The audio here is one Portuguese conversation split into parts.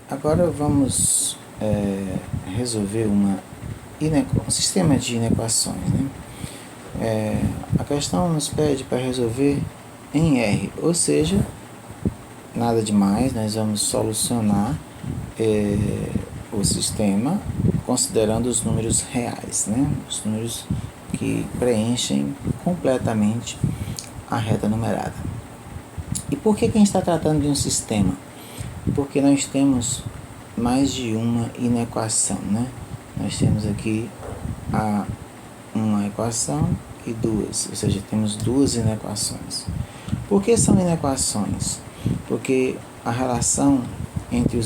Agora vamos resolver um sistema de inequações, né? A questão nos pede para resolver em R, ou seja, nada demais, nós vamos solucionar o sistema considerando os números reais, né? Os números que preenchem completamente a reta numerada. E por que a gente está tratando de um sistema? Porque nós temos mais de uma inequação, né? Nós temos aqui uma equação e duas, ou seja, temos duas inequações. Por que são inequações? Porque a relação entre o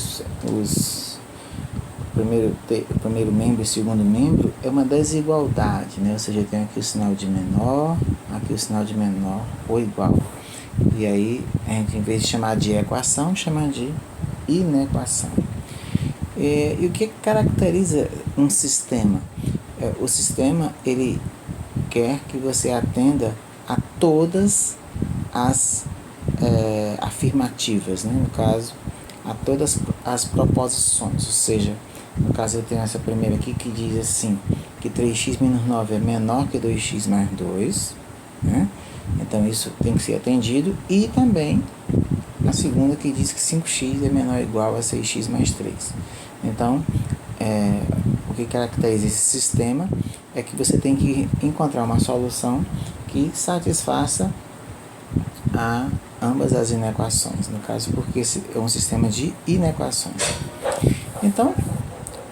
primeiro membro e o segundo membro é uma desigualdade, né? Ou seja, eu tenho aqui o sinal de menor, aqui o sinal de menor ou igual. E aí, a gente, em vez de chamar de equação, chama de inequação. E o que caracteriza um sistema? O sistema, ele quer que você atenda a todas as afirmativas, né? No caso, a todas as proposições. Ou seja, no caso eu tenho essa primeira aqui que diz assim, que 3x menos 9 é menor que 2x mais 2, né? Então isso tem que ser atendido. E também a segunda que diz que 5x é menor ou igual a 6x mais 3. Então, o que caracteriza esse sistema é que você tem que encontrar uma solução que satisfaça a ambas as inequações. No caso, porque esse é um sistema de inequações. Então,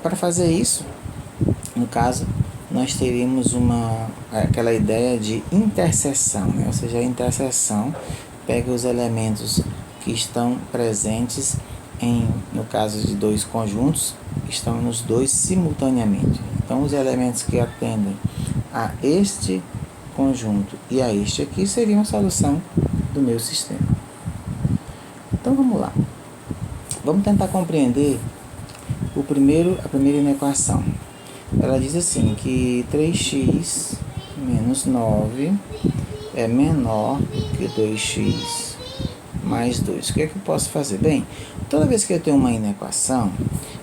para fazer isso, no caso, nós teríamos aquela ideia de interseção, né? Ou seja, a interseção pega os elementos que estão presentes no caso de dois conjuntos, estão nos dois simultaneamente. Então, os elementos que atendem a este conjunto e a este aqui seriam a solução do meu sistema. Então, vamos lá. Vamos tentar compreender a primeira inequação. Ela diz assim, que 3x menos 9 é menor que 2x mais 2. O que é que eu posso fazer? Bem, toda vez que eu tenho uma inequação,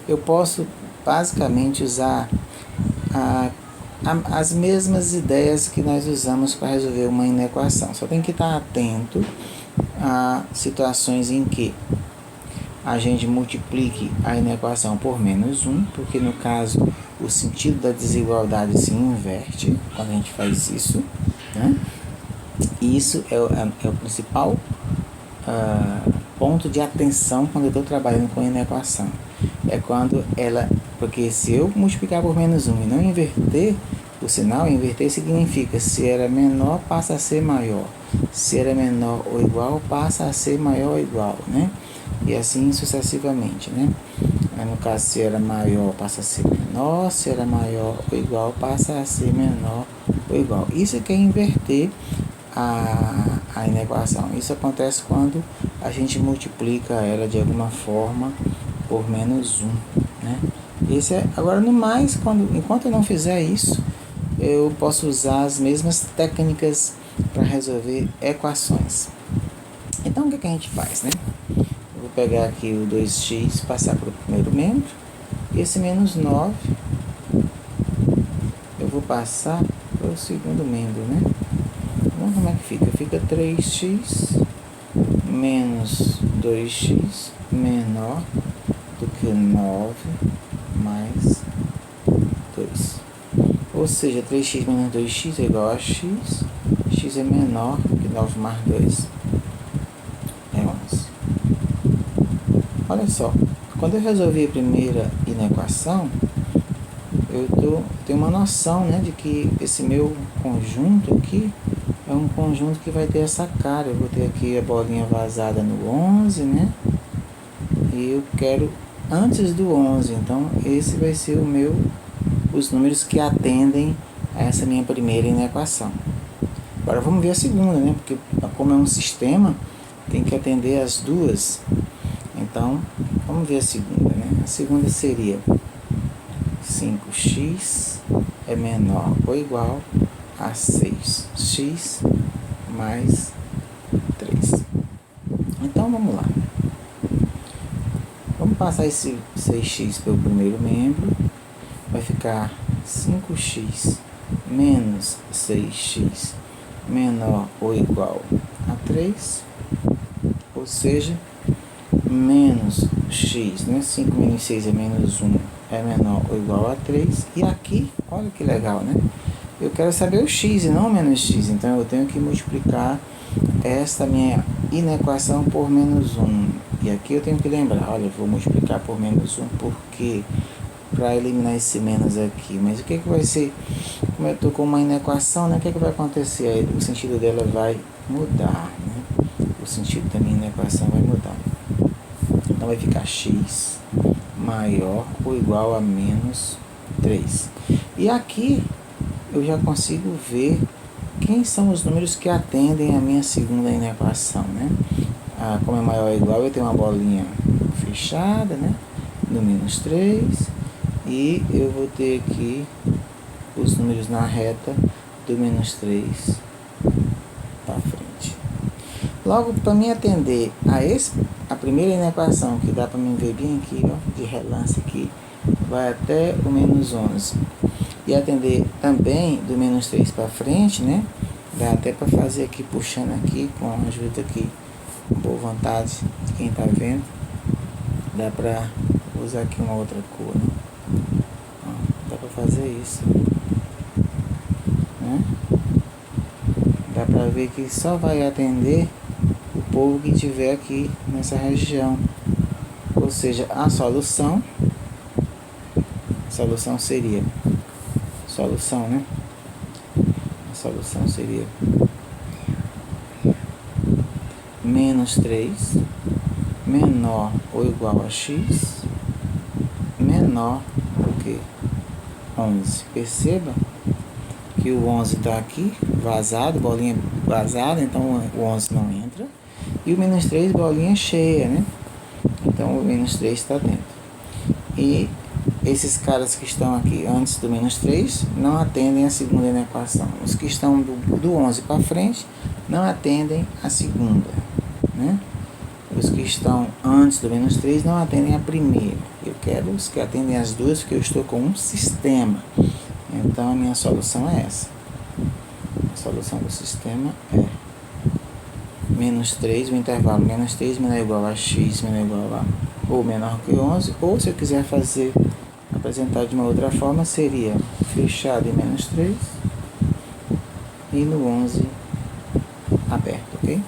eu posso basicamente usar as mesmas ideias que nós usamos para resolver uma inequação. Só tem que estar atento a situações em que a gente multiplique a inequação por menos 1, porque no caso o sentido da desigualdade se inverte quando a gente faz isso, né? E isso é o principal ponto de atenção quando eu estou trabalhando com inequação. É quando porque se eu multiplicar por menos 1 e não inverter o sinal, inverter significa se era menor passa a ser maior, se era menor ou igual passa a ser maior ou igual, né? E assim sucessivamente, né? No caso, se era maior passa a ser menor, se era maior ou igual passa a ser menor ou igual. Isso é inverter a inequação. Isso acontece quando a gente multiplica ela de alguma forma por menos 1, né? Agora, no mais, enquanto eu não fizer isso, eu posso usar as mesmas técnicas para resolver equações. Então, o que a gente faz, né? Eu vou pegar aqui o 2x, passar para o primeiro membro, e esse menos 9 eu vou passar para o segundo membro, né? Então, como é que fica? Fica 3x menos 2x menor do que 9 mais 2. Ou seja, 3x menos 2x é igual a x. X é menor que 9 mais 2. É 11. Olha só, quando eu resolvi a primeira inequação, eu tenho uma noção, né, de que esse meu conjunto aqui é um conjunto que vai ter essa cara. Eu vou ter aqui a bolinha vazada no 11, né? E eu quero antes do 11. Então, esse vai ser os números que atendem a essa minha primeira inequação. Agora, vamos ver a segunda, né? Porque, como é um sistema, tem que atender as duas. Então, vamos ver a segunda, né? A segunda seria 5x é menor ou igual a 6x mais 3. Então, vamos lá. Vamos passar esse 6x pelo primeiro membro, vai ficar 5x menos 6x menor ou igual a 3, ou seja, menos x, né? 5 menos 6 é menos 1, é menor ou igual a 3. E aqui, olha que legal, né? Eu quero saber o x e não o menos x, então eu tenho que multiplicar esta minha inequação por menos 1. E aqui eu tenho que lembrar, olha, eu vou multiplicar por menos 1, porque para eliminar esse menos aqui. Mas o que vai ser? Como eu estou com uma inequação, né? O que vai acontecer? Aí, o sentido dela vai mudar, né? O sentido da minha inequação vai mudar. Então vai ficar x maior ou igual a menos 3. E aqui eu já consigo ver quem são os números que atendem a minha segunda inequação, né? Como é maior ou igual, eu tenho uma bolinha fechada, né? No menos 3. E eu vou ter aqui os números na reta do menos 3 para frente. Logo, para me atender a primeira inequação, que dá para me ver bem aqui, ó, de relance aqui, vai até o menos 11. E atender também do menos 3 para frente, né? Dá até para fazer aqui, puxando aqui, com a ajuda aqui, com boa vontade de quem está vendo. Dá para usar aqui uma outra cor, né? Dá para fazer isso, né? Dá para ver que só vai atender o povo que estiver aqui nessa região. Ou seja, a solução seria né? A solução seria menos 3 menor ou igual a x menor do que 11. Perceba que o 11 está aqui vazado, bolinha vazada, então o 11 não entra. E o menos 3, bolinha cheia, né? Então o menos 3 está dentro. E esses caras que estão aqui antes do menos 3 não atendem a segunda inequação. Os que estão do 11 para frente não atendem a segunda, né? Os que estão antes do menos 3 não atendem a primeira. Eu quero os que atendem as duas, porque eu estou com um sistema. Então a minha solução é essa. A solução do sistema é menos 3, o intervalo menos 3 menor ou igual a x menor ou igual a ou menor que 11. Ou se eu quiser apresentar de uma outra forma, seria fechado em menos 3 e no 11 aberto, ok?